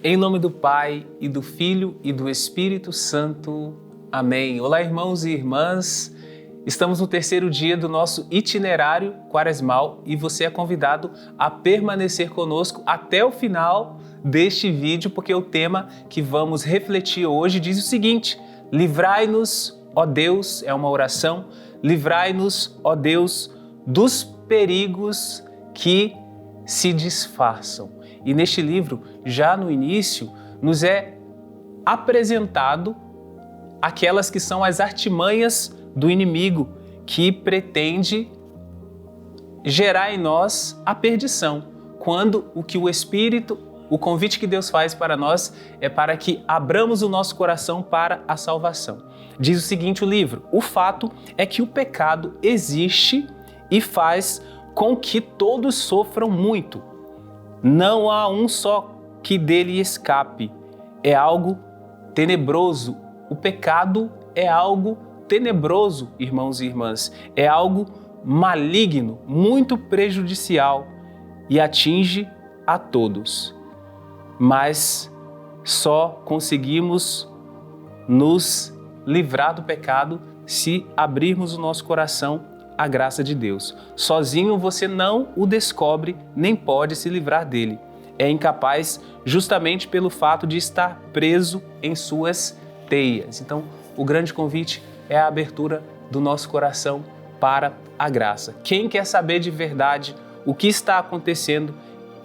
Em nome do Pai, e do Filho, e do Espírito Santo. Amém. Olá, irmãos e irmãs. Estamos no terceiro dia do nosso itinerário quaresmal e você é convidado a permanecer conosco até o final deste vídeo, porque o tema que vamos refletir hoje diz o seguinte: livrai-nos, ó Deus, é uma oração, livrai-nos, ó Deus, dos perigos que se disfarçam. E neste livro, já no início, nos é apresentado aquelas que são as artimanhas do inimigo que pretende gerar em nós a perdição, quando o que o Espírito, o convite que Deus faz para nós é para que abramos o nosso coração para a salvação. Diz o seguinte o livro: o fato é que o pecado existe e faz com que todos sofram muito. Não há um só que dele escape. É algo tenebroso. O pecado é algo tenebroso, irmãos e irmãs. É algo maligno, muito prejudicial e atinge a todos. Mas só conseguimos nos livrar do pecado se abrirmos o nosso coração à graça de Deus. Sozinho você não o descobre, nem pode se livrar dele. É incapaz justamente pelo fato de estar preso em suas teias. Então, o grande convite é a abertura do nosso coração para a graça. Quem quer saber de verdade o que está acontecendo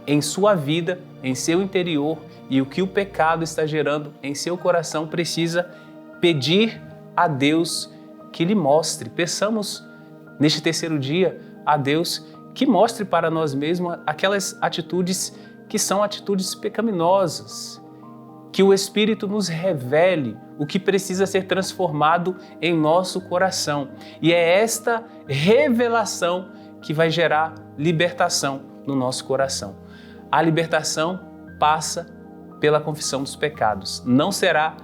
em sua vida, em seu interior e o que o pecado está gerando em seu coração, precisa pedir a Deus que lhe mostre. Peçamos neste terceiro dia a Deus que mostre para nós mesmos aquelas atitudes que são atitudes pecaminosas, que o Espírito nos revele o que precisa ser transformado em nosso coração. E é esta revelação que vai gerar libertação no nosso coração. A libertação passa pela confissão dos pecados. Não será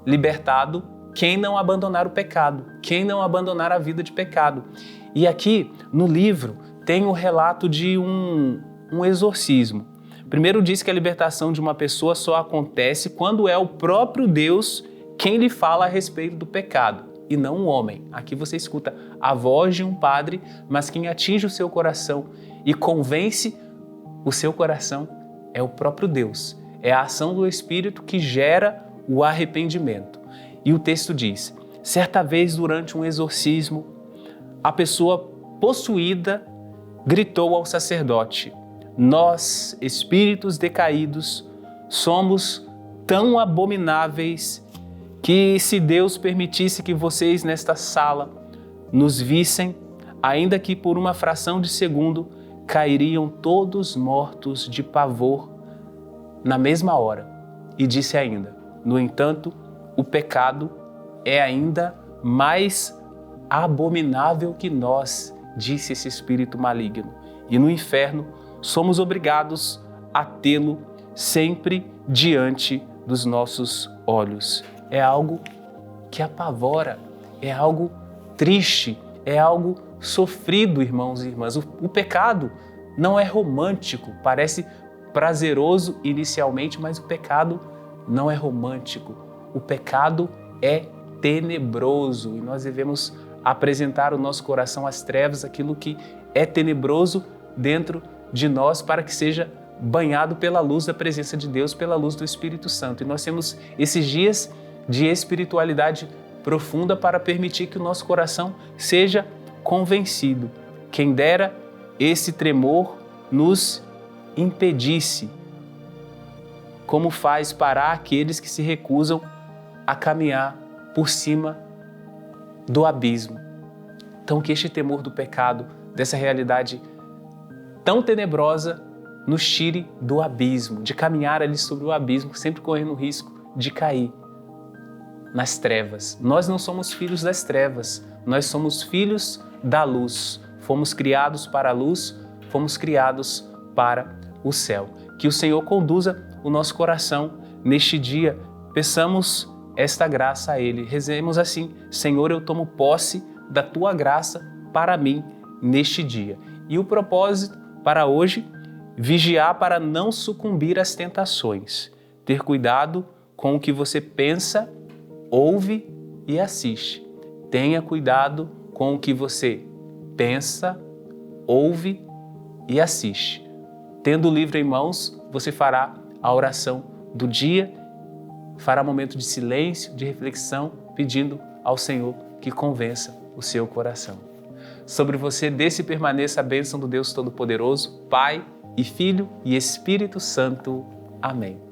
libertado quem não abandonar o pecado, quem não abandonar a vida de pecado. E aqui no livro tem o relato de um exorcismo. Primeiro diz que a libertação de uma pessoa só acontece quando é o próprio Deus quem lhe fala a respeito do pecado e não um homem. Aqui você escuta a voz de um padre, mas quem atinge o seu coração e convence o seu coração é o próprio Deus. É a ação do Espírito que gera o arrependimento. E o texto diz: certa vez durante um exorcismo, a pessoa possuída gritou ao sacerdote: nós, espíritos decaídos, somos tão abomináveis que, se Deus permitisse que vocês nesta sala nos vissem, ainda que por uma fração de segundo, cairiam todos mortos de pavor na mesma hora. E disse ainda: no entanto, o pecado é ainda mais abominável que nós, disse esse espírito maligno. E no inferno somos obrigados a tê-lo sempre diante dos nossos olhos. É algo que apavora, é algo triste, é algo sofrido, irmãos e irmãs. O pecado não é romântico, parece prazeroso inicialmente, mas o pecado não é romântico. O pecado é tenebroso e nós devemos apresentar o nosso coração às trevas, aquilo que é tenebroso dentro de nós, para que seja banhado pela luz da presença de Deus, pela luz do Espírito Santo. E nós temos esses dias de espiritualidade profunda para permitir que o nosso coração seja convencido. Quem dera esse tremor nos impedisse, como faz parar aqueles que se recusam a caminhar por cima do abismo. Então, que este temor do pecado, dessa realidade tão tenebrosa, nos tire do abismo, de caminhar ali sobre o abismo, sempre correndo o risco de cair nas trevas. Nós não somos filhos das trevas, nós somos filhos da luz. Fomos criados para a luz, fomos criados para o céu. Que o Senhor conduza o nosso coração neste dia. Peçamos esta graça a Ele. Rezemos assim: Senhor, eu tomo posse da Tua graça para mim neste dia. E o propósito para hoje: vigiar para não sucumbir às tentações. ter cuidado com o que você pensa, ouve e assiste. Tenha cuidado com o que você pensa, ouve e assiste. Tendo o livro em mãos, você fará a oração do dia, fará momento de silêncio, de reflexão, pedindo ao Senhor que convença o seu coração. Sobre você desça e permaneça a bênção do Deus Todo-Poderoso, Pai e Filho e Espírito Santo. Amém.